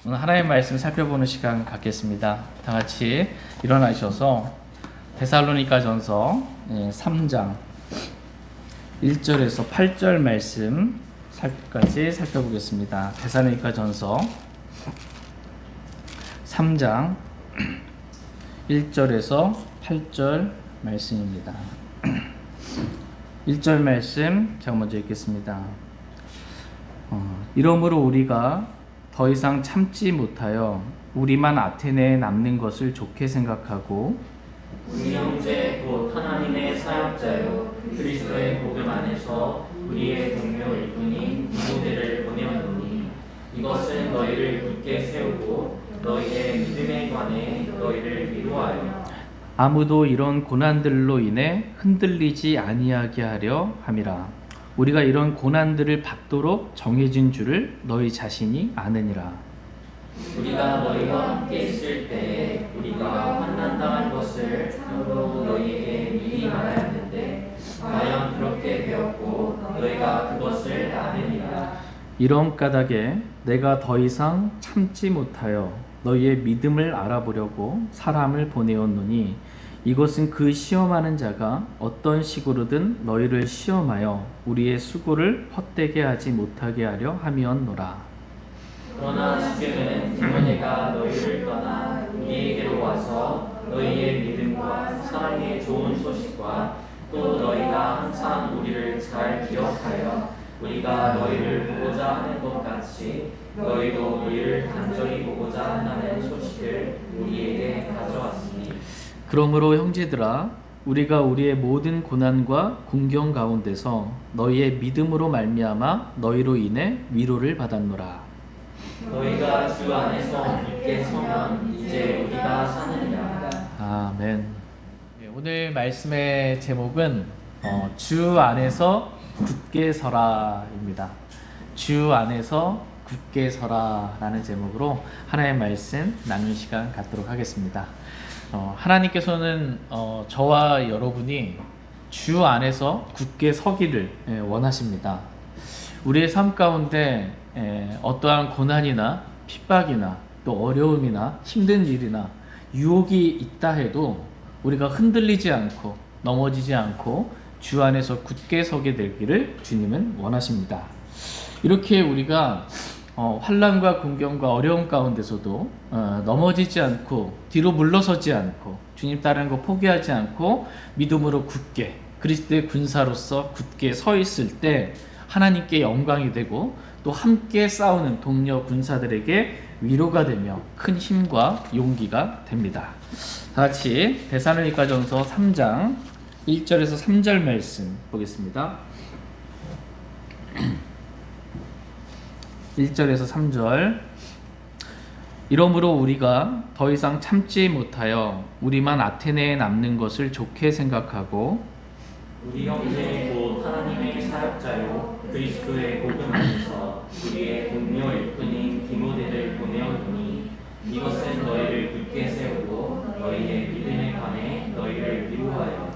오늘 하나님의 말씀 살펴보는 시간 갖겠습니다. 다 같이 일어나셔서 데살로니가전서 3장 1절에서 8절 말씀까지 살펴보겠습니다. 데살로니가전서 3장 1절에서 8절 말씀입니다. 1절 말씀 제가 먼저 읽겠습니다. 이러므로 우리가 더 이상 참지 못하여 우리만 아테네에 남는 것을 좋게 생각하고 우리 형제 곧 하나님의 사역자요 그리스도의 복음 안에서 우리의 동료일 뿐인 디모데를 보내었노니 이것은 너희를 굳게 세우고 너희의 믿음에 관해 너희를 위로하여 아무도 이런 고난들로 인해 흔들리지 아니하게 하려 함이라. 우리가 이런 고난들을 받도록 정해진 줄을 너희 자신이 아느니라. 우리가 너희와 함께 있을 때에 우리가 환난당할 것을 서로 너희에게 미리 말하였는데 과연 그렇게 되었고 너희가 그것을 아느니라. 이런 까닭에 내가 더 이상 참지 못하여 너희의 믿음을 알아보려고 사람을 보내었노니 이것은 그 시험하는 자가 어떤 식으로든 너희를 시험하여 우리의 수고를 헛되게 하지 못하게 하려 함이었노라. 그러나 지금은 디모데가 너희를 떠나 우리에게로 와서 너희의 믿음과 사랑의 좋은 소식과 또 너희가 항상 우리를 잘 기억하여 우리가 너희를 보고자 하는 것 같이 너희도 우리를 간절히 보고자 한다는 소식을 우리에게 가져왔으니 그러므로 형제들아 우리가 우리의 모든 고난과 궁경 가운데서 너희의 믿음으로 말미암아 너희로 인해 위로를 받았노라. 너희가 주 안에서 굳게 서면 이제 우리가 사느니라. 아멘. 오늘 말씀의 제목은 주 안에서 굳게 서라입니다. 주 안에서 굳게 서라라는 제목으로 하나님의 말씀 나눈 시간 갖도록 하겠습니다. 하나님께서는 저와 여러분이 주 안에서 굳게 서기를 원하십니다. 우리의 삶 가운데 어떠한 고난이나 핍박이나 또 어려움이나 힘든 일이나 유혹이 있다 해도 우리가 흔들리지 않고 넘어지지 않고 주 안에서 굳게 서게 되기를 주님은 원하십니다. 이렇게 우리가 환난과 궁경과 어려움 가운데서도 넘어지지 않고 뒤로 물러서지 않고 주님 따르는 거 포기하지 않고 믿음으로 굳게 그리스도의 군사로서 굳게 서 있을 때 하나님께 영광이 되고 또 함께 싸우는 동료 군사들에게 위로가 되며 큰 힘과 용기가 됩니다. 다 같이 데살로니가전서 3장 1절에서 3절 말씀 보겠습니다. 1절에서 3절 이러므로 우리가 더 이상 참지 못하여 우리만 아테네에 남는 것을 좋게 생각하고 우리 형제 곧 하나님의 사역자요 그리스도의 복음 안에서 우리의 동료일 뿐인 디모데를 보내었노니 이것은 너희를 굳게 세우고 너희의 믿음에 관해 너희를 위로하여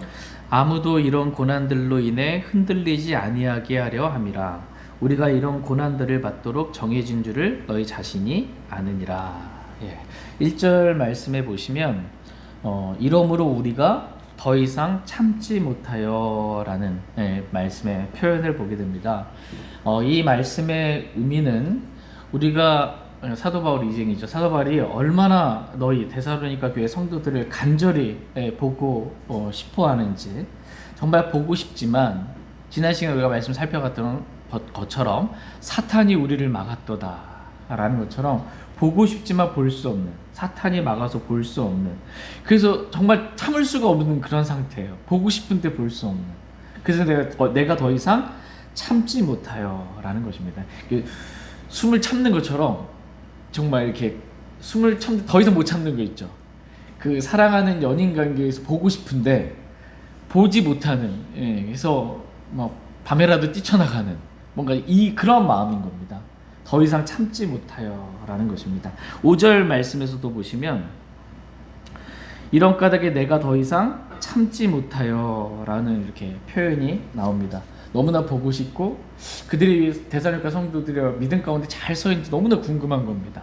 아무도 이런 고난들로 인해 흔들리지 아니하게 하려 함이라. 우리가 이런 고난들을 받도록 정해진 줄을 너희 자신이 아느니라. 1절 말씀에 보시면 이러므로 우리가 더 이상 참지 못하여 라는 말씀의 표현을 보게 됩니다. 이 말씀의 의미는 우리가 사도 바울 이쟁이죠. 사도 바울이 얼마나 너희 데살로니가 교회 성도들을 간절히 보고 싶어 하는지 정말 보고 싶지만 지난 시간에 우리가 말씀 살펴봤던 것처럼 사탄이 우리를 막았도다 라는 것처럼 보고 싶지만 볼 수 없는 사탄이 막아서 볼 수 없는 그래서 정말 참을 수가 없는 그런 상태예요. 보고 싶은데 볼 수 없는 그래서 내가 더 이상 참지 못하여 라는 것입니다. 숨을 참는 것처럼 정말 이렇게 숨을 더 이상 못 참는 거 있죠. 그 사랑하는 연인 관계에서 보고 싶은데 보지 못하는 그래서 막 밤에라도 뛰쳐나가는 뭔가 그런 마음인 겁니다. 더 이상 참지 못하여 라는 것입니다. 5절 말씀에서도 보시면 이런 까닭에 내가 더 이상 참지 못하여 라는 이렇게 표현이 나옵니다. 너무나 보고 싶고 그들이 데살로니가 성도들의 믿음 가운데 잘 서 있는지 너무나 궁금한 겁니다.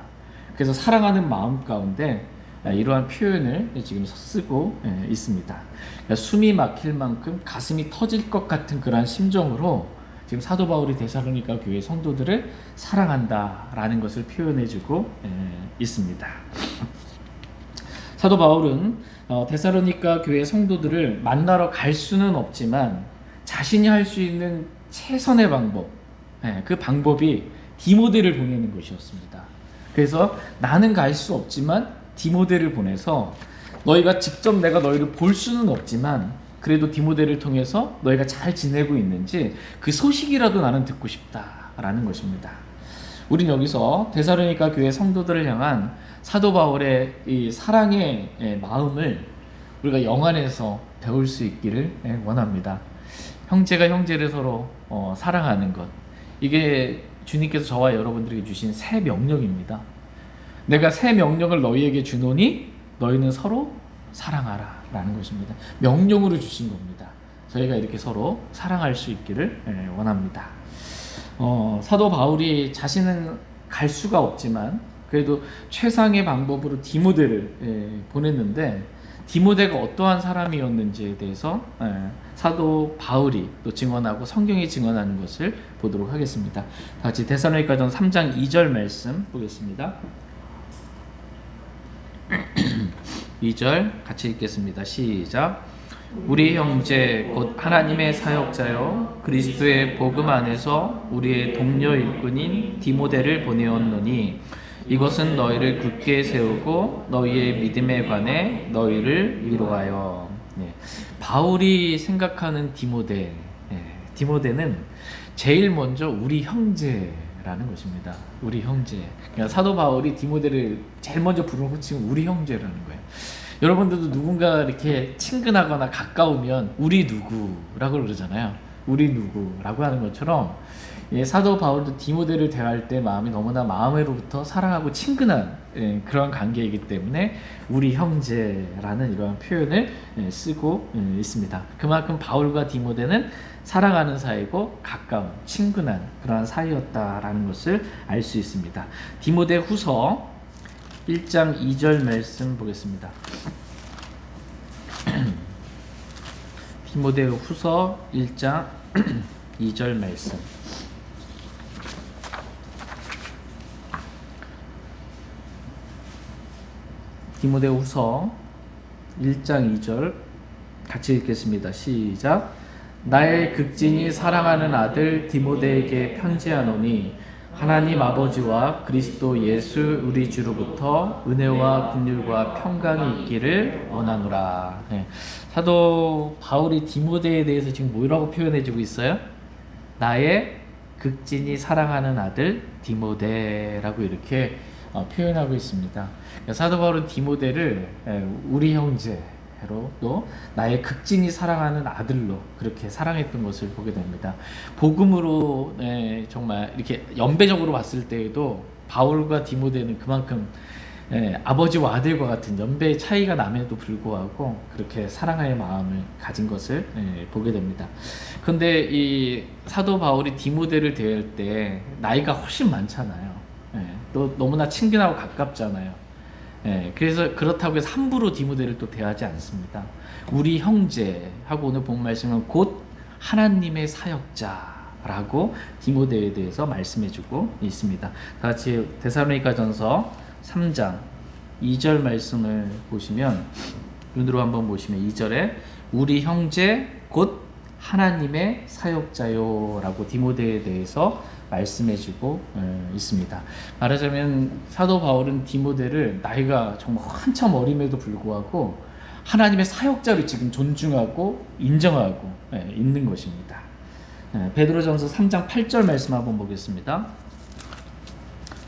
그래서 사랑하는 마음 가운데 이러한 표현을 지금 쓰고 있습니다. 그러니까 숨이 막힐 만큼 가슴이 터질 것 같은 그러한 심정으로 지금 사도 바울이 데살로니가 교회 성도들을 사랑한다라는 것을 표현해주고 있습니다. 사도 바울은 데살로니가 교회 성도들을 만나러 갈 수는 없지만 자신이 할 수 있는 최선의 방법, 그 방법이 디모데를 보내는 것이었습니다. 그래서 나는 갈 수 없지만 디모데를 보내서 너희가 직접 내가 너희를 볼 수는 없지만 그래도 디모데를 통해서 너희가 잘 지내고 있는지 그 소식이라도 나는 듣고 싶다라는 것입니다. 우린 여기서 데살로니가 교회 성도들을 향한 사도 바울의 이 사랑의 마음을 우리가 영안에서 배울 수 있기를 원합니다. 형제가 형제를 서로 사랑하는 것, 이게 주님께서 저와 여러분들에게 주신 새 명령입니다. 내가 새 명령을 너희에게 주노니 너희는 서로 사랑하라 라는 것입니다. 명령으로 주신 겁니다. 저희가 이렇게 서로 사랑할 수 있기를 원합니다. 사도 바울이 자신은 갈 수가 없지만 그래도 최상의 방법으로 디모데를 보냈는데 디모데가 어떠한 사람이었는지에 대해서 사도 바울이 또 증언하고 성경이 증언하는 것을 보도록 하겠습니다. 다 같이 데살로니가전 3장 2절 말씀 보겠습니다. 2절 같이 읽겠습니다. 시작. 우리 형제 곧 하나님의 사역자여 그리스도의 복음 안에서 우리의 동료 일꾼인 디모데를 보내었노니 이것은 너희를 굳게 세우고 너희의 믿음에 관해 너희를 위로하여. 바울이 생각하는 디모데, 디모데는 제일 먼저 우리 형제라는 것입니다. 우리 형제. 그러니까 사도 바울이 디모데를 제일 먼저 부르고 지금 우리 형제라는 거예요. 여러분들도 누군가 이렇게 친근하거나 가까우면 우리 누구라고 그러잖아요. 우리 누구라고 하는 것처럼 사도 바울도 디모데를 대할 때 마음이 너무나 마음으로부터 사랑하고 친근한 그런 관계이기 때문에 우리 형제라는 이러한 표현을 쓰고 있습니다. 그만큼 바울과 디모데는 사랑하는 사이고 가까운 친근한 그러한 사이였다라는 것을 알 수 있습니다. 디모데 후서 1장 2절 말씀 보겠습니다. 디모데 후서 1장 2절 말씀. 디모데 후서 1장 2절 같이 읽겠습니다. 시작. 나의 극진히 사랑하는 아들 디모데에게 편지하노니 하나님 아버지와 그리스도 예수 우리 주로부터 은혜와 긍휼과 평강이 있기를 원하노라. 사도 바울이 디모데에 대해서 지금 뭐라고 표현해주고 있어요? 나의 극진히 사랑하는 아들 디모데라고 이렇게 표현하고 있습니다. 사도 바울은 디모데를 우리 형제로 또 나의 극진히 사랑하는 아들로 그렇게 사랑했던 것을 보게 됩니다. 복음으로 정말 이렇게 연배적으로 봤을 때에도 바울과 디모데는 그만큼 아버지와 아들과 같은 연배의 차이가 남에도 불구하고 그렇게 사랑의 마음을 가진 것을 보게 됩니다. 그런데 이 사도 바울이 디모데를 대할 때 나이가 훨씬 많잖아요. 또 너무나 친근하고 가깝잖아요. 그래서 그렇다고 해서 함부로 디모데를 또 대하지 않습니다. 우리 형제하고 오늘 본 말씀은 곧 하나님의 사역자라고 디모데에 대해서 말씀해주고 있습니다. 다 같이 데살로니가전서 3장 2절 말씀을 보시면 눈으로 한번 보시면 2절에 우리 형제 곧 하나님의 사역자요 라고 디모데에 대해서 말씀해주고 있습니다. 말하자면 사도 바울은 디모데를 나이가 정말 한참 어림에도 불구하고 하나님의 사역자로 지금 존중하고 인정하고 있는 것입니다. 베드로전서 3장 8절 말씀 한번 보겠습니다.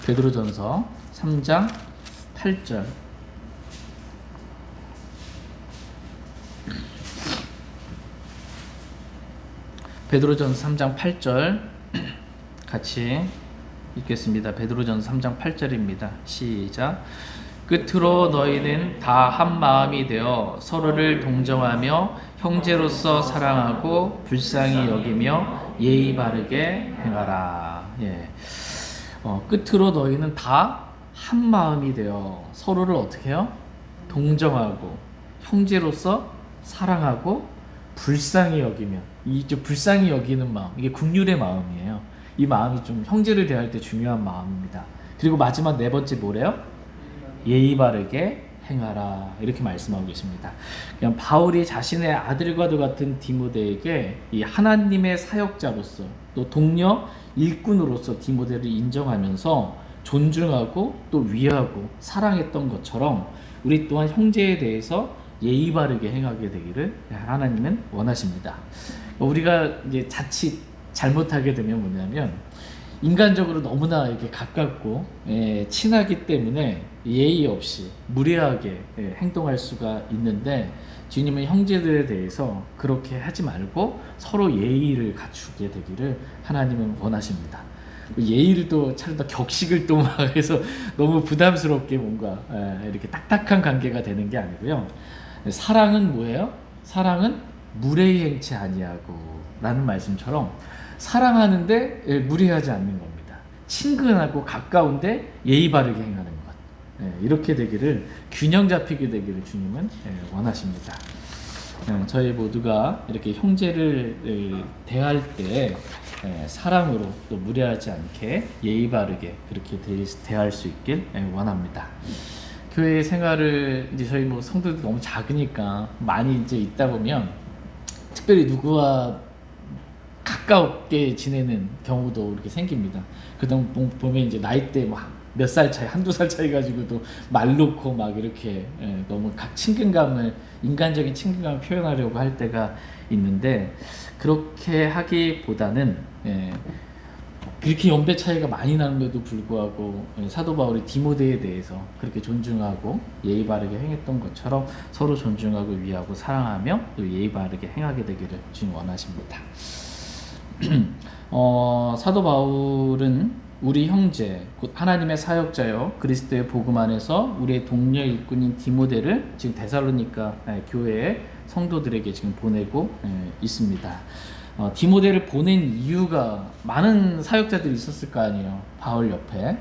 베드로전서 3장 8절. 베드로전서 3장 8절 같이 읽겠습니다. 베드로전서 3장 8절입니다. 시작. 끝으로 너희는 다 한 마음이 되어 서로를 동정하며 형제로서 사랑하고 불쌍히 여기며 예의 바르게 행하라. 끝으로 너희는 다 한 마음이 되어 서로를 어떻게 해요? 동정하고 형제로서 사랑하고 불쌍히 여기면, 이제 불쌍히 여기는 마음, 이게 긍휼의 마음이에요. 이 마음이 좀 형제를 대할 때 중요한 마음입니다. 그리고 마지막 네 번째 뭐래요? 예의 바르게 행하라, 이렇게 말씀하고 계십니다. 그냥 바울이 자신의 아들과도 같은 디모데에게 이 하나님의 사역자로서 또 동료 일꾼으로서 디모데를 인정하면서 존중하고 또 위하고 사랑했던 것처럼 우리 또한 형제에 대해서 예의 바르게 행하게 되기를 하나님은 원하십니다. 우리가 이제 자칫 잘못하게 되면 뭐냐면 인간적으로 너무나 이렇게 가깝고 친하기 때문에 예의 없이 무례하게 행동할 수가 있는데, 주님은 형제들에 대해서 그렇게 하지 말고 서로 예의를 갖추게 되기를 하나님은 원하십니다. 예의를 또 차려다 격식을 또 막 해서 너무 부담스럽게 뭔가 이렇게 딱딱한 관계가 되는 게 아니고요. 사랑은 뭐예요? 사랑은 무례히 행치 아니하고 라는 말씀처럼 사랑하는데 무리하지 않는 겁니다. 친근하고 가까운데 예의 바르게 행하는 것. 이렇게 되기를, 균형 잡히게 되기를 주님은 원하십니다. 저희 모두가 이렇게 형제를 대할 때 사랑으로 또 무례하지 않게 예의 바르게 그렇게 대할 수 있길 원합니다. 교회 생활을 이제 저희 뭐 성도들 너무 작으니까 많이 이제 있다 보면 특별히 누구와 가깝게 지내는 경우도 이렇게 생깁니다. 그다음 보면 이제 나이대 몇 살 차이, 한두 살 차이 가지고도 말 놓고 막 이렇게 너무 친근감을, 인간적인 친근감을 표현하려고 할 때가 있는데, 그렇게 하기보다는 그렇게 연배 차이가 많이 나는데도 불구하고 사도 바울이 디모데에 대해서 그렇게 존중하고 예의 바르게 행했던 것처럼 서로 존중하고 위하고 사랑하며 또 예의 바르게 행하게 되기를 주님 원하십니다. 사도 바울은 우리 형제 곧 하나님의 사역자여 그리스도의 복음 안에서 우리의 동료 일꾼인 디모데를 지금 데살로니가 교회의 성도들에게 지금 보내고 있습니다. 디모데를 보낸 이유가, 많은 사역자들이 있었을 거 아니에요. 바울 옆에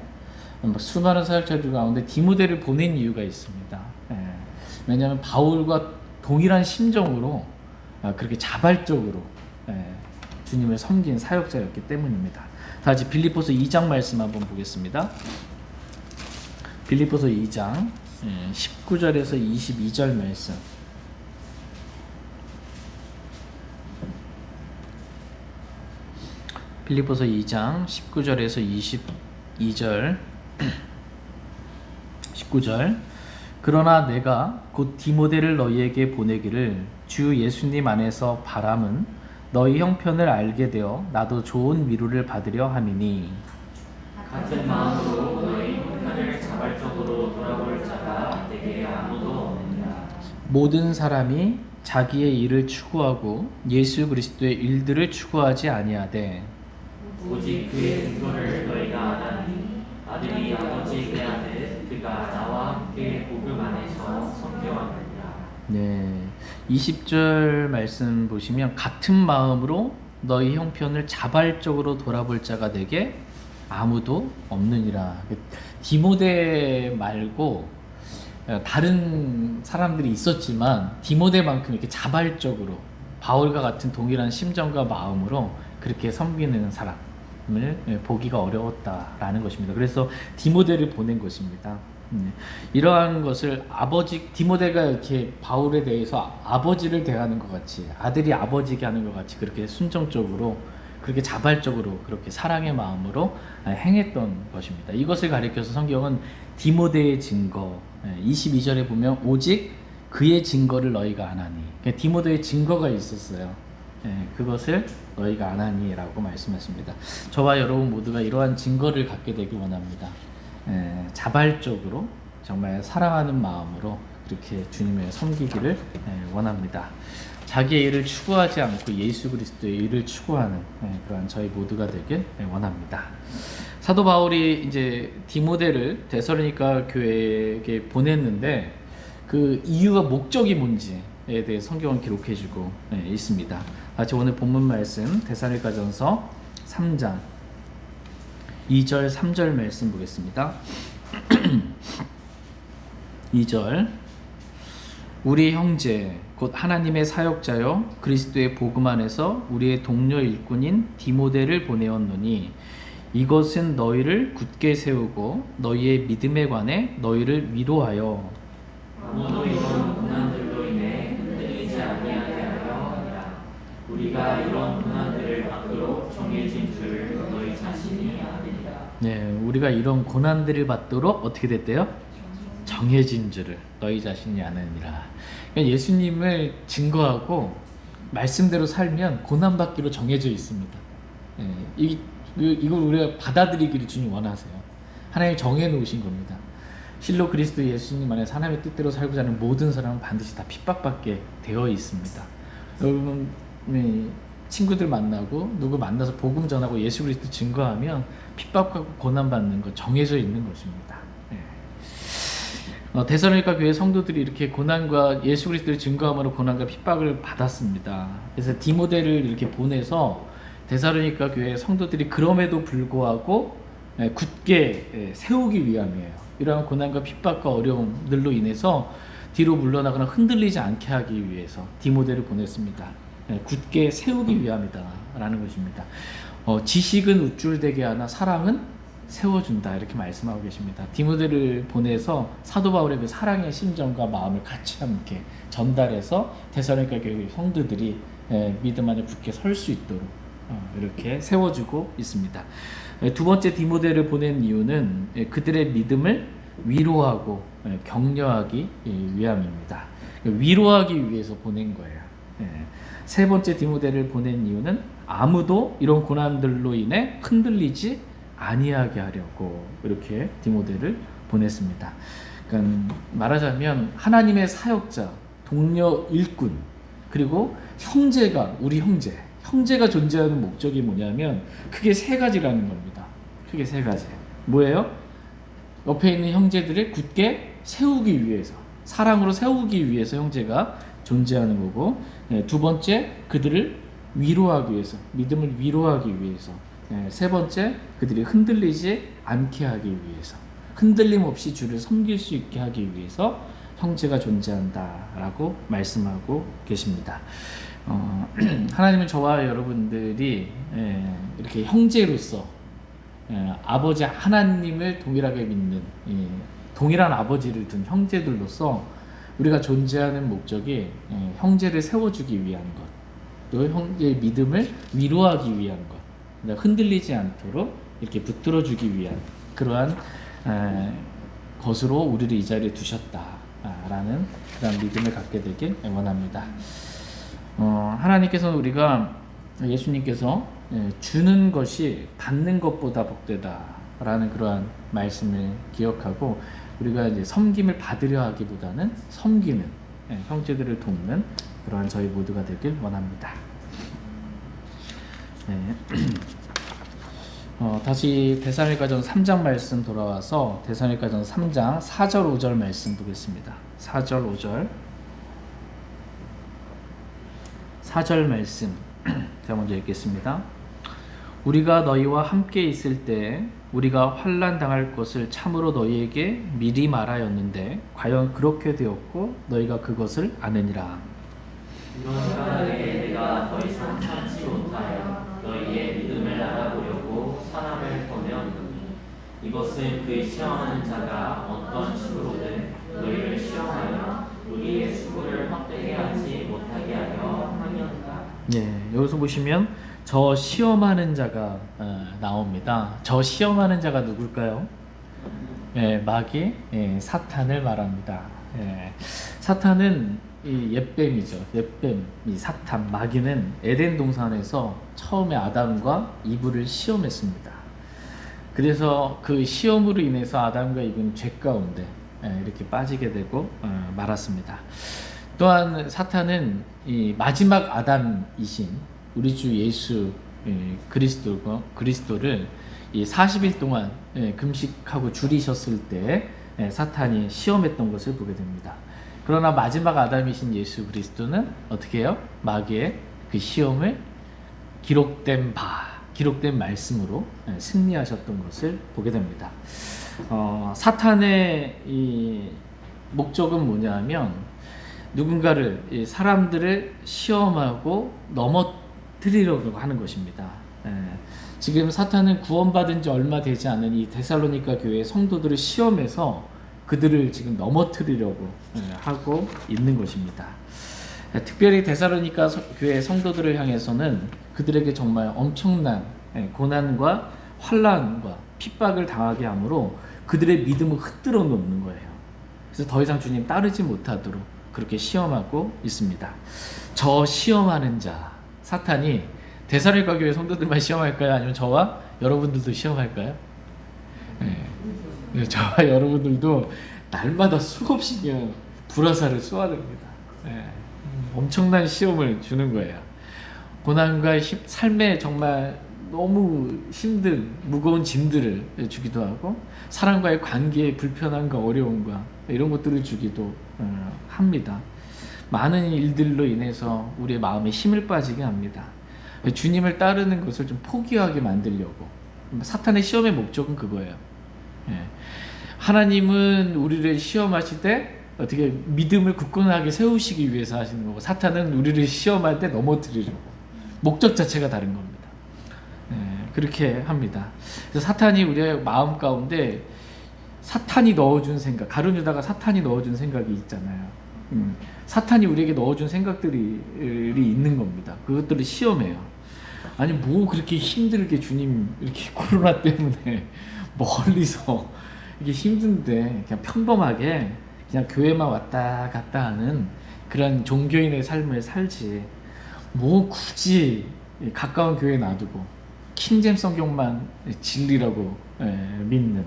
수많은 사역자들 가운데 디모데를 보낸 이유가 있습니다. 왜냐하면 바울과 동일한 심정으로 그렇게 자발적으로 주님을 섬긴 사역자였기 때문입니다. 다 같이 빌립보서 2장 말씀 한번 보겠습니다. 빌립보서 2장 19절에서 22절 말씀. 빌립보서 2장 19절에서 22절 19절. 그러나 내가 곧 디모데를 너희에게 보내기를 주 예수님 안에서 바람은 너희 형편을 알게 되어 나도 좋은 위로를 받으려 함이니, 같은 마음으로 너희 형편을 자발적으로 돌아볼 자가 내게 아무도 없느니라. 모든 사람이 자기의 일을 추구하고 예수 그리스도의 일들을 추구하지 아니하되 오직 그의 증거를 너희가 아나니 아들이 아버지 대하듯 그가 나와 함께 복음 안에서 성경하느니라. 네, 20절 말씀 보시면 같은 마음으로 너희 형편을 자발적으로 돌아볼 자가 내게 아무도 없느니라. 디모데 말고 다른 사람들이 있었지만 디모데만큼 이렇게 자발적으로 바울과 같은 동일한 심정과 마음으로 그렇게 섬기는 사람을 보기가 어려웠다라는 것입니다. 그래서 디모데를 보낸 것입니다. 이러한 것을 디모데가 이렇게 바울에 대해서 아버지를 대하는 것 같이, 아들이 아버지게 하는 것 같이 그렇게 순종적으로, 그렇게 자발적으로, 그렇게 사랑의 마음으로 행했던 것입니다. 이것을 가리켜서 성경은 디모데의 증거, 22절에 보면 오직 그의 증거를 너희가 아나니, 그러니까 디모데의 증거가 있었어요. 그것을 너희가 아나니라고 말씀하십니다. 저와 여러분 모두가 이러한 증거를 갖게 되길 원합니다. 자발적으로 정말 사랑하는 마음으로 그렇게 주님을 섬기기를 원합니다. 자기의 일을 추구하지 않고 예수 그리스도의 일을 추구하는 그러한 저희 모두가 되길 원합니다. 사도 바울이 이제 디모데를 데살로니가 교회에게 보냈는데 그 이유가, 목적이 뭔지에 대해 성경은 기록해주고 있습니다. 같이 오늘 본문 말씀 데살로니가전서 3장 2절 3절 말씀 보겠습니다. 2절 우리 형제 곧 하나님의 사역자요 그리스도의 복음 안에서 우리의 동료 일꾼인 디모데를 보내었노니 이것은 너희를 굳게 세우고 너희의 믿음에 관해 너희를 위로하여 아무도 이런 고난들로 인해 흔들리지 아니하게 하려 하니라. 우리가 이런 고난들을 받도록 정해진 줄 너희 자신이 아니라. 네, 우리가 이런 고난들을 받도록 어떻게 됐대요? 정해진 줄을 너희 자신이 아느니라. 그러니까 예수님을 증거하고 말씀대로 살면 고난받기로 정해져 있습니다. 이걸 우리가 받아들이기를 주님 원하세요. 하나님이 정해놓으신 겁니다. 실로 그리스도 예수님 안에서 하나님의 뜻대로 살고자 하는 모든 사람은 반드시 다 핍박받게 되어 있습니다. 여러분 친구들 만나고 누구 만나서 복음 전하고 예수 그리스도 증거하면 핍박하고 고난받는 거 정해져 있는 것입니다. 데살로니가 교회 성도들이 이렇게 고난과 예수 그리스도를 증거함으로 고난과 핍박을 받았습니다. 그래서 디모데를 이렇게 보내서 데살로니가 교회 성도들이 그럼에도 불구하고 굳게 세우기 위함이에요. 이러한 고난과 핍박과 어려움들로 인해서 뒤로 물러나거나 흔들리지 않게 하기 위해서 디모데를 보냈습니다. 굳게 세우기 위함이다 라는 것입니다. 지식은 우쭐대게 하나 사랑은 세워준다 이렇게 말씀하고 계십니다. 디모데를 보내서 사도 바울의 그 사랑의 심정과 마음을 같이 함께 전달해서 데살로니가 교회 성도들이 믿음 안에 굳게 설 수 있도록 이렇게 세워주고 있습니다. 두 번째 디모데를 보낸 이유는 그들의 믿음을 위로하고 격려하기 위함입니다. 위로하기 위해서 보낸 거예요. 세 번째 디모데를 보낸 이유는 아무도 이런 고난들로 인해 흔들리지 아니하게 하려고 이렇게 디모데를 보냈습니다. 그러니까 말하자면 하나님의 사역자, 동료 일꾼, 그리고 형제가 우리 형제가 존재하는 목적이 뭐냐면 크게 세 가지라는 겁니다. 크게 세 가지. 뭐예요? 옆에 있는 형제들을 굳게 세우기 위해서, 사랑으로 세우기 위해서 형제가 존재하는 거고, 두 번째 그들을 위로하기 위해서, 믿음을 위로하기 위해서, 세 번째 그들이 흔들리지 않게 하기 위해서, 흔들림 없이 주를 섬길 수 있게 하기 위해서 형제가 존재한다라고 말씀하고 계십니다. 하나님은 저와 여러분들이 이렇게 형제로서 아버지 하나님을 동일하게 믿는 동일한 아버지를 둔 형제들로서 우리가 존재하는 목적이 형제를 세워주기 위한 것, 또 형제의 믿음을 위로하기 위한 것, 흔들리지 않도록 이렇게 붙들어주기 위한 그러한 것으로 우리를 이 자리에 두셨다라는 그런 믿음을 갖게 되길 원합니다. 하나님께서는 우리가 예수님께서 주는 것이 받는 것보다 복되다라는 그러한 말씀을 기억하고 우리가 이제 섬김을 받으려 하기보다는 섬기는 형제들을 돕는 그러한 저희 모두가 되길 원합니다. 다시 데살로니가전 3장 말씀 돌아와서 데살로니가전 3장 4절 5절 말씀 보겠습니다. 4절 5절 4절 말씀 제가 먼저 읽겠습니다. 우리가 너희와 함께 있을 때 우리가 환난 당할 것을 참으로 너희에게 미리 말하였는데 과연 그렇게 되었고 너희가 그것을 아느니라. 그러나 내가 더 이상 참지 못하여 너희의 믿음을 알아보려고 사람을 보내었노니 이것은 그 시험하는 자가 어떤 식으로든 너희를 시험하여 우리의 수고를 헛되게 하지 못하게 하려 함이었다. 여기서 보시면 저 시험하는 자가 나옵니다. 저 시험하는 자가 누굴까요? 마귀 사탄을 말합니다. 사탄은 이 옛뱀이죠. 옛뱀, 이 사탄, 마귀는 에덴 동산에서 처음에 아담과 이브를 시험했습니다. 그래서 그 시험으로 인해서 아담과 이브는 죄 가운데 이렇게 빠지게 되고 말았습니다. 또한 사탄은 이 마지막 아담이신 우리 주 예수 그리스도를 이 40일 동안 금식하고 줄이셨을 때 사탄이 시험했던 것을 보게 됩니다. 그러나 마지막 아담이신 예수 그리스도는 어떻게 해요? 마귀의 그 시험을 기록된 말씀으로 승리하셨던 것을 보게 됩니다. 사탄의 이 목적은 뭐냐면 누군가를 이 사람들을 시험하고 넘어뜨리려고 하는 것입니다. 예. 지금 사탄은 구원받은 지 얼마 되지 않은 이 데살로니가 교회 성도들을 시험해서 그들을 지금 넘어뜨리려고 하고 있는 것입니다. 특별히 데살로니가 교회 성도들을 향해서는 그들에게 정말 엄청난 고난과 환난과 핍박을 당하게 하므로 그들의 믿음을 흔들어 놓는 거예요. 그래서 더 이상 주님 따르지 못하도록 그렇게 시험하고 있습니다. 저 시험하는 자, 사탄이 데살로니가 교회 성도들만 시험할까요? 아니면 저와 여러분들도 시험할까요? 네, 저와 여러분들도 날마다 수없이 그냥 불화살을 쏘아댑니다. 엄청난 시험을 주는 거예요. 고난과 삶에 정말 너무 힘든 무거운 짐들을 주기도 하고 사람과의 관계의 불편함과 어려움과 이런 것들을 주기도 합니다. 많은 일들로 인해서 우리의 마음에 힘을 빠지게 합니다. 주님을 따르는 것을 좀 포기하게 만들려고. 사탄의 시험의 목적은 그거예요. 하나님은 우리를 시험하실 때 어떻게 믿음을 굳건하게 세우시기 위해서 하시는 거고, 사탄은 우리를 시험할 때 넘어뜨리려고. 목적 자체가 다른 겁니다. 그렇게 합니다. 그래서 사탄이 우리의 마음 가운데 사탄이 넣어준 생각, 가룟 유다가 사탄이 넣어준 생각이 있잖아요. 사탄이 우리에게 넣어준 생각들이 있는 겁니다. 그것들을 시험해요. 아니 뭐 그렇게 힘들게 주님 이렇게 코로나 때문에 멀리서 이게 힘든데 그냥 평범하게 그냥 교회만 왔다 갔다 하는 그런 종교인의 삶을 살지 뭐 굳이 가까운 교회 놔두고 킹잼 성경만 진리라고 믿는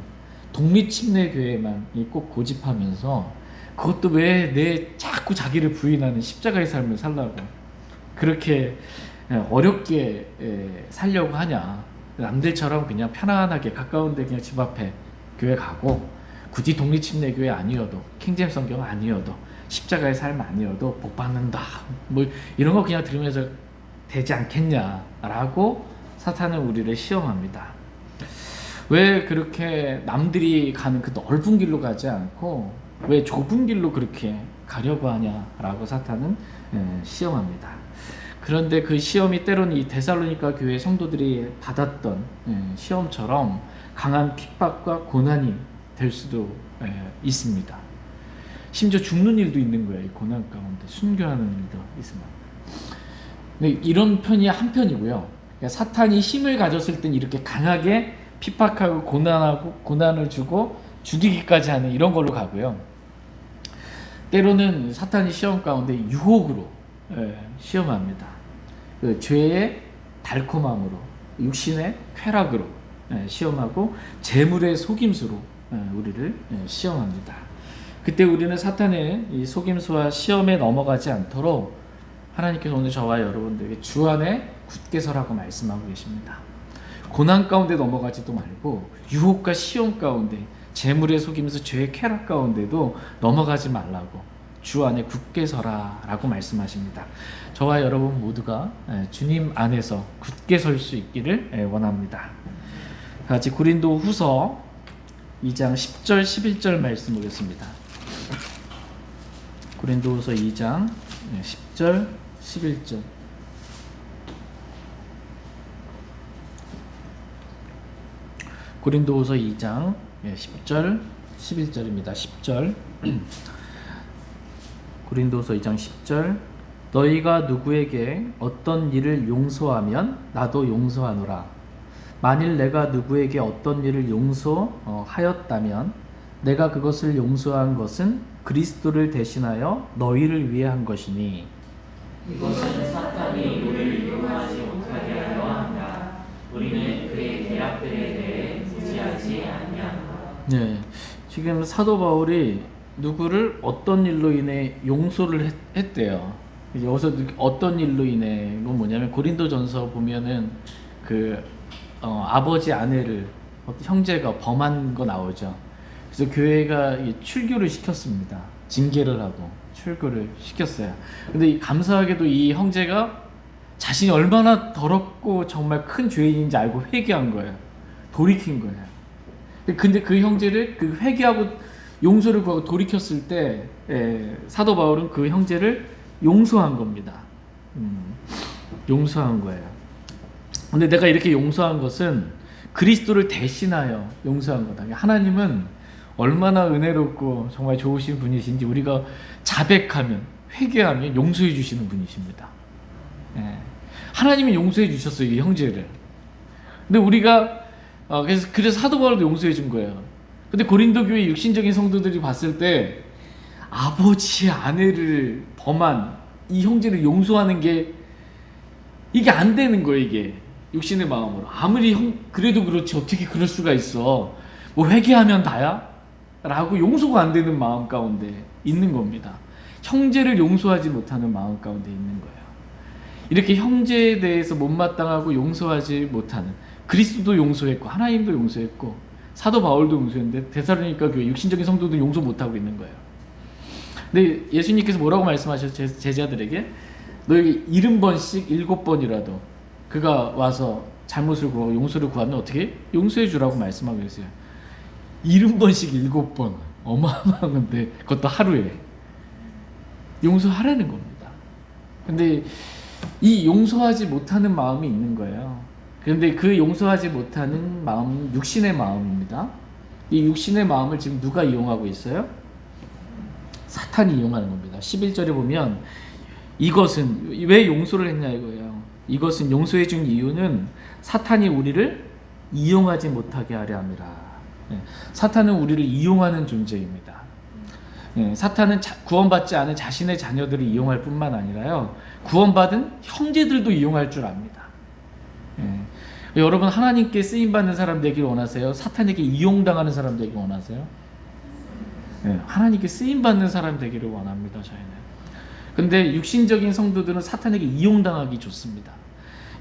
독립침례 교회만 꼭 고집하면서 그것도 왜 내 자꾸 자기를 부인하는 십자가의 삶을 살라고 그렇게 어렵게 살려고 하냐. 남들처럼 그냥 편안하게 가까운 데 그냥 집 앞에 교회 가고 굳이 독립침례 교회 아니어도 킹잼 성경 아니어도 십자가의 삶 아니어도 복 받는다 뭐 이런 거 그냥 들으면서 되지 않겠냐라고 사탄은 우리를 시험합니다. 왜 그렇게 남들이 가는 그 넓은 길로 가지 않고 왜 좁은 길로 그렇게 가려고 하냐라고 사탄은 시험합니다. 그런데 그 시험이 때로는 이 데살로니가 교회 성도들이 받았던 시험처럼 강한 핍박과 고난이 될 수도 있습니다. 심지어 죽는 일도 있는 거예요. 이 고난 가운데 순교하는 일도 있습니다. 근데 이런 편이 한편이고요. 그러니까 사탄이 힘을 가졌을 땐 이렇게 강하게 핍박하고 고난을 주고 죽이기까지 하는 이런 걸로 가고요. 때로는 사탄이 시험 가운데 유혹으로 시험합니다. 그 죄의 달콤함으로, 육신의 쾌락으로 시험하고 재물의 속임수로 우리를 시험합니다. 그때 우리는 사탄의 이 속임수와 시험에 넘어가지 않도록 하나님께서 오늘 저와 여러분들에게 주 안에 굳게 서라고 말씀하고 계십니다. 고난 가운데 넘어가지도 말고 유혹과 시험 가운데 재물의 속임수, 죄의 쾌락 가운데도 넘어가지 말라고 주 안에 굳게 서라라고 말씀하십니다. 저와 여러분 모두가 주님 안에서 굳게 설 수 있기를 원합니다. 같이 고린도 후서 2장 10절 11절 말씀 보겠습니다. 고린도 후서 2장 10절 11절 고린도후서 2장 10절 11절입니다. 10절 고린도후서 2장 10절 너희가 누구에게 어떤 일을 용서하면 나도 용서하노라. 만일 내가 누구에게 어떤 일을 용서하였다면 내가 그것을 용서한 것은 그리스도를 대신하여 너희를 위해 한 것이니 이것은 사탄이 우리를 이용하지 못하게 하려 한다. 우리는 그의 계략들에 대해 무지하지 아니한다. 네, 지금 사도 바울이 누구를 어떤 일로 인해 용서를 했대요. 여기서 어떤 일로 인해 이건 뭐냐면 고린도전서 보면은 그 아버지 아내를 형제가 범한 거 나오죠. 그래서 교회가 출교를 시켰습니다. 징계를 하고 출교를 시켰어요. 근데 감사하게도 이 형제가 자신이 얼마나 더럽고 정말 큰 죄인인지 알고 회개한 거예요. 돌이킨 거예요. 근데 그 형제를 그 회개하고 용서를 구하고 돌이켰을 때 사도 바울은 그 형제를 용서한 겁니다. 용서한 거예요. 근데 내가 이렇게 용서한 것은 그리스도를 대신하여 용서한 거다. 하나님은 얼마나 은혜롭고 정말 좋으신 분이신지 우리가 자백하면 회개하면 용서해 주시는 분이십니다. 하나님이 용서해 주셨어요, 이 형제를. 근데 우리가 그래서 사도 바울도 용서해 준 거예요. 근데 고린도 교회 육신적인 성도들이 봤을 때 아버지 아내를 범한 이 형제를 용서하는 게 이게 안 되는 거예요. 이게 육신의 마음으로 아무리 그래도 그렇지 어떻게 그럴 수가 있어, 뭐 회개하면 다야? 라고 용서가 안 되는 마음 가운데 있는 겁니다. 형제를 용서하지 못하는 마음 가운데 있는 거예요. 이렇게 형제에 대해서 못마땅하고 용서하지 못하는, 그리스도도 용서했고 하나님도 용서했고 사도 바울도 용서했는데 데살로니가 교회 육신적인 성도도 용서 못하고 있는 거예요. 근데 예수님께서 뭐라고 말씀하셨어요? 제자들에게 너에게 70번씩 7번이라도 그가 와서 잘못을 구하고 용서를 구하면 어떻게? 용서해 주라고 말씀하고 계세요. 70번씩 7번 어마어마한 건데 그것도 하루에 용서하라는 겁니다. 근데 이 용서하지 못하는 마음이 있는 거예요. 그런데 그 용서하지 못하는 마음은 육신의 마음입니다. 이 육신의 마음을 지금 누가 이용하고 있어요? 사탄이 이용하는 겁니다. 11절에 보면 이것은 왜 용서를 했냐 이거예요. 이것은 용서해 준 이유는 사탄이 우리를 이용하지 못하게 하려 함이라. 사탄은 우리를 이용하는 존재입니다. 사탄은 구원받지 않은 자신의 자녀들을 이용할 뿐만 아니라요, 구원받은 형제들도 이용할 줄 압니다. 여러분 하나님께 쓰임받는 사람 되기를 원하세요? 사탄에게 이용당하는 사람 되기를 원하세요? 하나님께 쓰임받는 사람 되기를 원합니다. 저희는. 근데 육신적인 성도들은 사탄에게 이용당하기 좋습니다.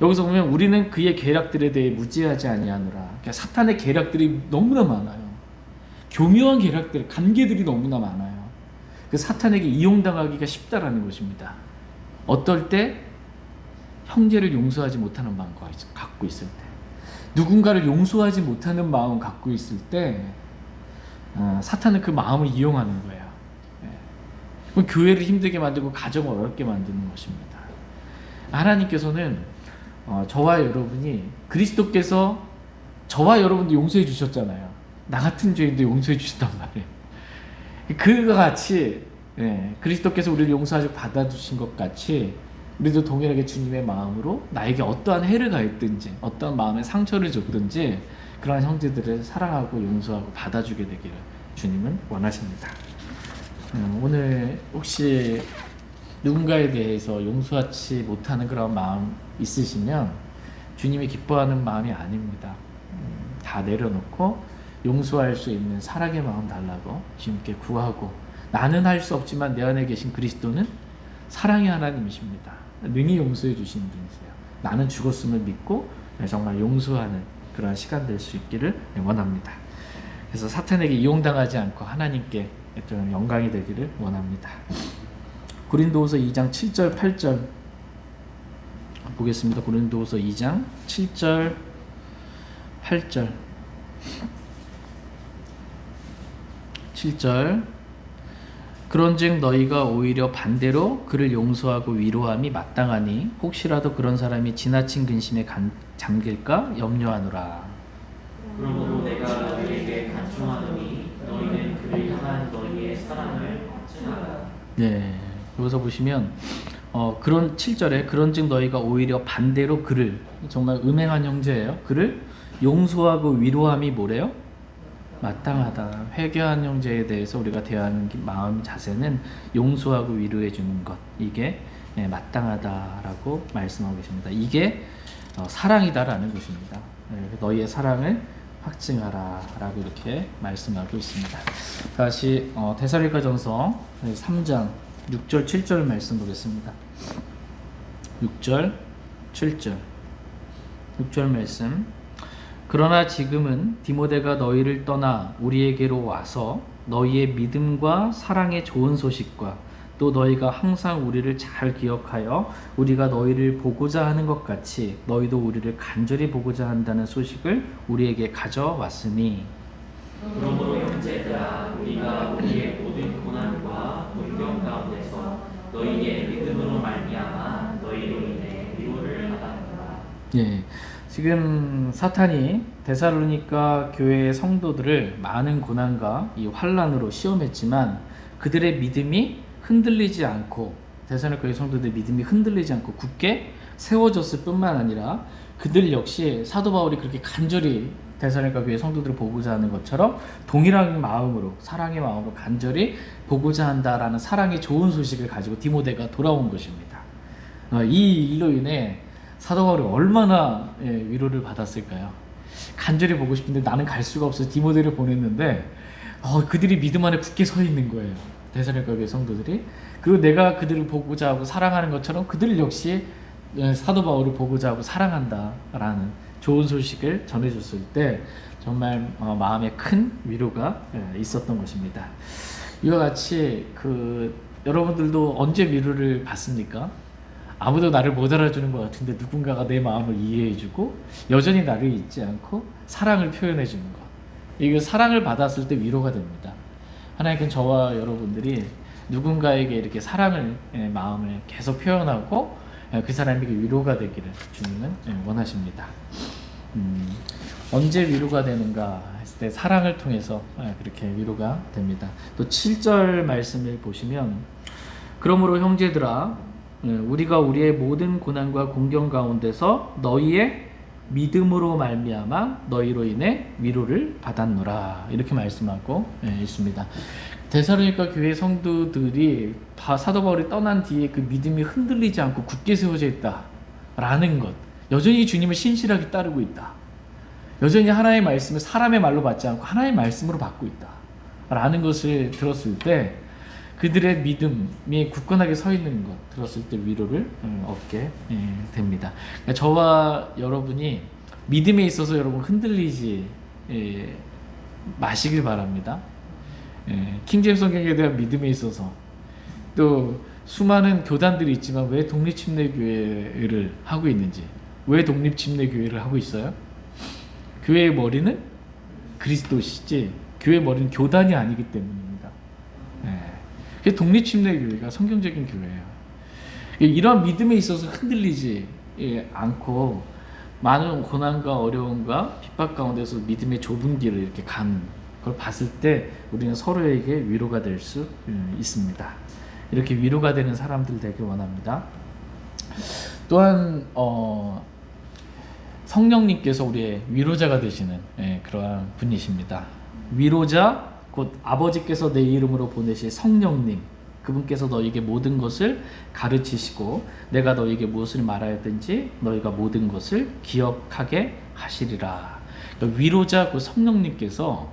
여기서 보면 우리는 그의 계략들에 대해 무지하지 아니하노라. 그러니까 사탄의 계략들이 너무나 많아요. 교묘한 계략들, 관계들이 너무나 많아요. 그 사탄에게 이용당하기가 쉽다라는 것입니다. 어떨 때? 형제를 용서하지 못하는 마음 갖고 있을 때, 누군가를 용서하지 못하는 마음 갖고 있을 때 사탄은 그 마음을 이용하는 거예요. 교회를 힘들게 만들고 가정을 어렵게 만드는 것입니다. 하나님께서는 저와 여러분이, 그리스도께서 저와 여러분도 용서해 주셨잖아요. 나 같은 죄인도 용서해 주셨단 말이에요. 그와 같이 그리스도께서 우리를 용서하시고 받아주신 것 같이 우리도 동일하게 주님의 마음으로 나에게 어떠한 해를 가했든지 어떠한 마음에 상처를 줬든지 그러한 형제들을 사랑하고 용서하고 받아주게 되기를 주님은 원하십니다. 오늘 혹시 누군가에 대해서 용서하지 못하는 그런 마음 있으시면 주님이 기뻐하는 마음이 아닙니다. 다 내려놓고 용서할 수 있는 사랑의 마음 달라고 주님께 구하고, 나는 할 수 없지만 내 안에 계신 그리스도는 사랑의 하나님이십니다. 능히 용서해 주시는 분이세요. 나는 죽었음을 믿고 정말 용서하는 그런 시간 될 수 있기를 원합니다. 그래서 사탄에게 이용당하지 않고 하나님께 영광이 되기를 원합니다. 고린도후서 2장 7절 8절 보겠습니다. 고린도후서 2장 7절 8절 7절 그런즉 너희가 오히려 반대로 그를 용서하고 위로함이 마땅하니 혹시라도 그런 사람이 지나친 근심에 잠길까 염려하노라. 그러므로 내가 너희에게 간청하노니 너희는 그를 향한 너희의 사랑을 확증하라. 네, 여기서 보시면 그런 7절에 그런즉 너희가 오히려 반대로 그를, 정말 음행한 형제예요. 그를 용서하고 위로함이 뭐래요? 마땅하다. 회개한 형제에 대해서 우리가 대하는 마음 자세는 용서하고 위로해 주는 것, 이게 마땅하다라고 말씀하고 계십니다. 이게 사랑이다라는 것입니다. 너희의 사랑을 확증하라라고 이렇게 말씀하고 있습니다. 다시 데살로니가전서 3장 6절 7절 말씀 보겠습니다. 6절 7절 6절 말씀. 그러나 지금은 디모데가 너희를 떠나 우리에게로 와서 너희의 믿음과 사랑의 좋은 소식과 또 너희가 항상 우리를 잘 기억하여 우리가 너희를 보고자 하는 것 같이 너희도 우리를 간절히 보고자 한다는 소식을 우리에게 가져왔으니. 그러므로 형제들아 우리가 우리의 모든 고난과 공경 가운데서 너희의 믿음으로 말미암아 너희로 인해 위로를 받았노라. 예, 지금 사탄이 데살로니가 교회의 성도들을 많은 고난과 이 환난으로 시험했지만 그들의 믿음이 흔들리지 않고 데살로니가 교회 성도들의 믿음이 흔들리지 않고 굳게 세워졌을 뿐만 아니라 그들 역시 사도 바울이 그렇게 간절히 데살로니가 교회 성도들을 보고자 하는 것처럼 동일한 마음으로 사랑의 마음으로 간절히 보고자 한다라는 사랑의 좋은 소식을 가지고 디모데가 돌아온 것입니다. 이 일로 인해 사도 바울이 얼마나 위로를 받았을까요? 간절히 보고 싶은데 나는 갈 수가 없어서 디모데를 보냈는데 그들이 믿음 안에 굳게 서 있는 거예요. 데살로니가 교회 성도들이. 그리고 내가 그들을 보고자 하고 사랑하는 것처럼 그들 역시 사도 바울을 보고자 하고 사랑한다라는 좋은 소식을 전해줬을 때 정말 마음에 큰 위로가 있었던 것입니다. 이와 같이 여러분들도 언제 위로를 받습니까? 아무도 나를 못 알아주는 것 같은데 누군가가 내 마음을 이해해주고 여전히 나를 잊지 않고 사랑을 표현해주는 것. 이거 사랑을 받았을 때 위로가 됩니다. 하나님께는 저와 여러분들이 누군가에게 이렇게 사랑을 마음을 계속 표현하고 그 사람에게 위로가 되기를 주님은 원하십니다. 언제 위로가 되는가 했을 때 사랑을 통해서 그렇게 위로가 됩니다. 또 7절 말씀을 보시면 그러므로 형제들아 우리가 우리의 모든 고난과 공경 가운데서 너희의 믿음으로 말미암아 너희로 인해 위로를 받았노라 이렇게 말씀하고 있습니다. 데살로니가 교회 성도들이 다 사도 바울이 떠난 뒤에 그 믿음이 흔들리지 않고 굳게 세워져 있다라는 것, 여전히 주님을 신실하게 따르고 있다, 여전히 하나님의 말씀을 사람의 말로 받지 않고 하나님의 말씀으로 받고 있다라는 것을 들었을 때 그들의 믿음이 굳건하게 서 있는 것 들었을 때 위로를 얻게 됩니다. 그러니까 저와 여러분이 믿음에 있어서 여러분 흔들리지 마시길 바랍니다. 킹제임스 성경에 대한 믿음에 있어서 또 수많은 교단들이 있지만 왜 독립침례교회를 하고 있는지, 왜 독립침례교회를 하고 있어요? 교회의 머리는 그리스도시지 교회의 머리는 교단이 아니기 때문입니다. 독립침례교회가 성경적인 교회예요. 이러한 믿음에 있어서 흔들리지 않고 많은 고난과 어려움과 핍박 가운데서 믿음의 좁은 길을 이렇게 가는 그걸 봤을 때 우리는 서로에게 위로가 될 수 있습니다. 이렇게 위로가 되는 사람들 되길 원합니다. 또한 성령님께서 우리의 위로자가 되시는 그러한 분이십니다. 위로자 곧 아버지께서 내 이름으로 보내실 성령님, 그분께서 너에게 모든 것을 가르치시고 내가 너에게 무엇을 말하였든지 너희가 모든 것을 기억하게 하시리라. 그러니까 위로자 그 성령님께서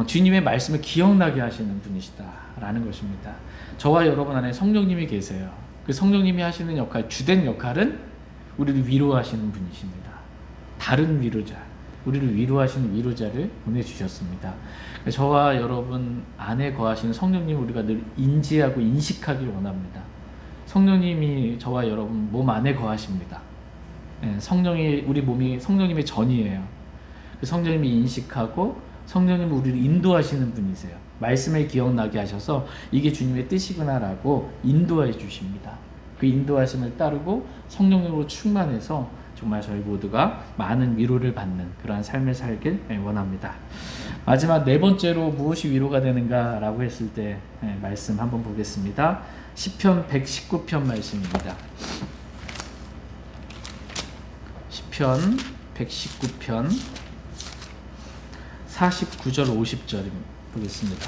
주님의 말씀을 기억나게 하시는 분이시다라는 것입니다. 저와 여러분 안에 성령님이 계세요. 그 성령님이 하시는 역할, 주된 역할은 우리를 위로하시는 분이십니다. 다른 위로자, 우리를 위로하시는 위로자를 보내주셨습니다. 저와 여러분 안에 거하시는 성령님을 우리가 늘 인지하고 인식하길 원합니다. 성령님이 저와 여러분 몸 안에 거하십니다. 성령이 우리 몸이 성령님의 전이에요. 그 성령님이 인식하고 성령님은 우리를 인도하시는 분이세요. 말씀을 기억나게 하셔서 이게 주님의 뜻이구나라고 인도해 주십니다. 그 인도하심을 따르고 성령으로 충만해서 정말 저희 모두가 많은 위로를 받는 그러한 삶을 살길 원합니다. 마지막 네 번째로 무엇이 위로가 되는가라고 했을 때 말씀 한번 보겠습니다. 시편 119편 말씀입니다. 시편 119편 49절 50절 보겠습니다.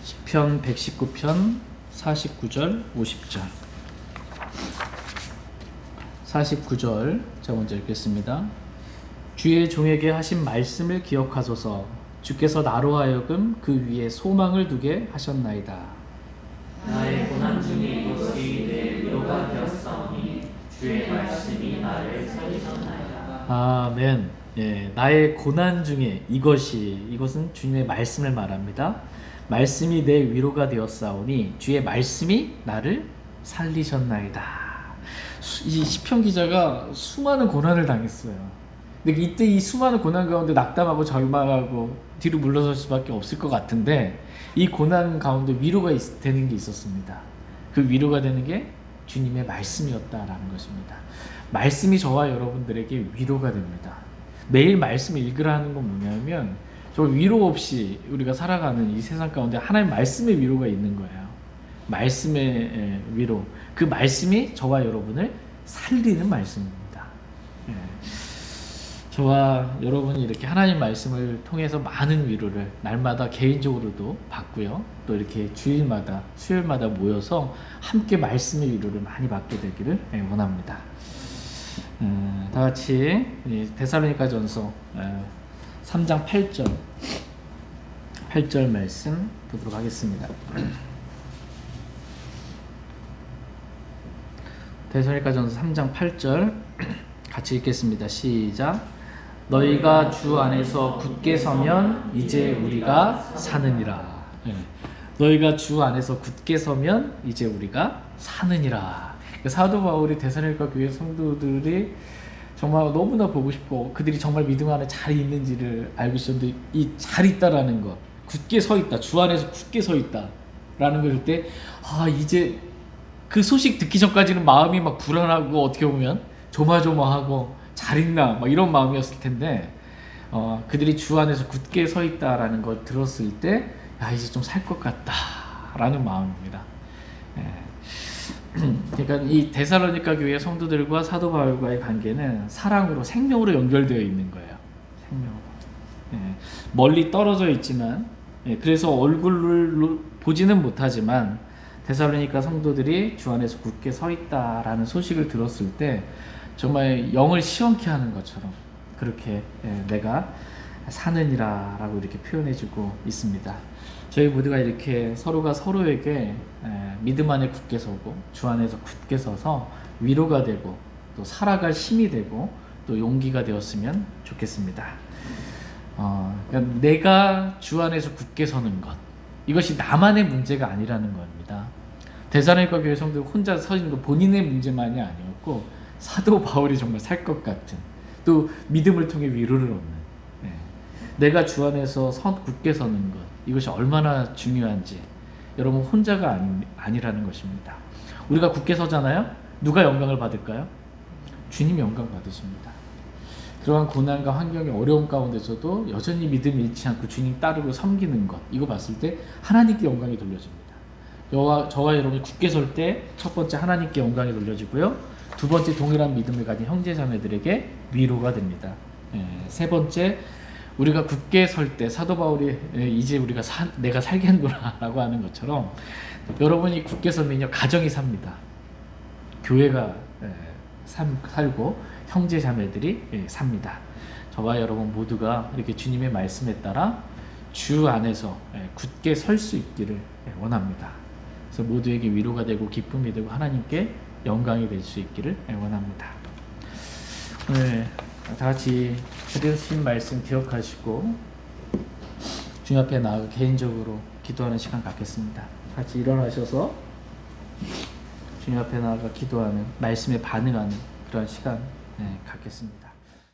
시편 119편 49절 50절 49절 제가 먼저 읽겠습니다. 주의 종에게 하신 말씀을 기억하소서. 주께서 나로 하여금 그 위에 소망을 두게 하셨나이다. 나의 고난 중에 이것이 내 위로가 되었사오니 주의 말씀이 나를 살리셨나이다. 아멘. 나의 고난 중에 이것은 주님의 말씀을 말합니다. 말씀이 내 위로가 되었사오니 주의 말씀이 나를 살리셨나이다. 이 시편 기자가 수많은 고난을 당했어요. 근데 이때 이 수많은 고난 가운데 낙담하고 절망하고 뒤로 물러설 수밖에 없을 것 같은데 이 고난 가운데 위로가 되는 게 있었습니다. 그 위로가 되는 게 주님의 말씀이었다라는 것입니다. 말씀이 저와 여러분들에게 위로가 됩니다. 매일 말씀을 읽으라 하는 건 뭐냐면 저 위로 없이 우리가 살아가는 이 세상 가운데 하나님 말씀의 위로가 있는 거예요. 말씀의 위로. 그 말씀이 저와 여러분을 살리는 말씀입니다. 저와 여러분이 이렇게 하나님 말씀을 통해서 많은 위로를 날마다 개인적으로도 받고요. 또 이렇게 주일마다 수요일마다 모여서 함께 말씀의 위로를 많이 받게 되기를 원합니다. 다 같이 데살로니가전서 3장 8절 말씀 보도록 하겠습니다. 데살로니가전서 3장 8절 같이 읽겠습니다. 시작. 너희가 주 안에서 굳게 서면 이제 우리가 사느니라. 너희가 주 안에서 굳게 서면 이제 우리가 사느니라. 사도 바울이 데살로니가 교회 성도들이 정말 너무나 보고 싶고 그들이 정말 믿음 안에 잘 있는지를 알고 있었는데 이 잘 있다라는 것, 굳게 서 있다, 주 안에서 굳게 서 있다라는 걸 때 이제 그 소식 듣기 전까지는 마음이 막 불안하고 어떻게 보면 조마조마하고 잘 있나 막 이런 마음이었을 텐데 그들이 주 안에서 굳게 서 있다라는 걸 들었을 때 이제 좀 살 것 같다라는 마음입니다. 그러니까 이 데살로니가 교회 성도들과 사도 바울과의 관계는 사랑으로 생명으로 연결되어 있는 거예요. 생명으로. 멀리 떨어져 있지만 그래서 얼굴을 보지는 못하지만 데살로니가 성도들이 주 안에서 굳게 서 있다라는 소식을 들었을 때 정말 영을 시원케 하는 것처럼 그렇게 내가 사느니라 라고 이렇게 표현해주고 있습니다. 저희 모두가 이렇게 서로가 서로에게 믿음 안에 굳게 서고 주 안에서 굳게 서서 위로가 되고 또 살아갈 힘이 되고 또 용기가 되었으면 좋겠습니다. 그러니까 내가 주 안에서 굳게 서는 것, 이것이 나만의 문제가 아니라는 겁니다. 데살로니가 교회 성도 혼자 서는 것 본인의 문제만이 아니었고 사도 바울이 정말 살 것 같은 또 믿음을 통해 위로를 얻는 내가 주 안에서 굳게 서는 것, 이것이 얼마나 중요한지 여러분 혼자가 아니라는 것입니다. 우리가 굳게 서잖아요. 누가 영광을 받을까요? 주님 영광 받으십니다. 그러한 고난과 환경의 어려움 가운데서도 여전히 믿음 잃지 않고 주님 따르고 섬기는 것, 이거 봤을 때 하나님께 영광이 돌려집니다. 저와 여러분이 굳게 설 때 첫 번째 하나님께 영광이 돌려지고요. 두 번째 동일한 믿음을 가진 형제자매들에게 위로가 됩니다. 세 번째 우리가 굳게 설 때 사도 바울이 이제 우리가 내가 살겠노라 라고 하는 것처럼 여러분이 굳게 서면요 가정이 삽니다. 교회가 살고 형제자매들이 삽니다. 저와 여러분 모두가 이렇게 주님의 말씀에 따라 주 안에서 굳게 설 수 있기를 원합니다. 그래서 모두에게 위로가 되고 기쁨이 되고 하나님께 영광이 될 수 있기를 원합니다. 오늘 다 같이 들으신 말씀 기억하시고 주님 앞에 나아가 개인적으로 기도하는 시간 갖겠습니다. 같이 일어나셔서 주님 앞에 나아가 기도하는 말씀에 반응하는 그런 시간 갖겠습니다.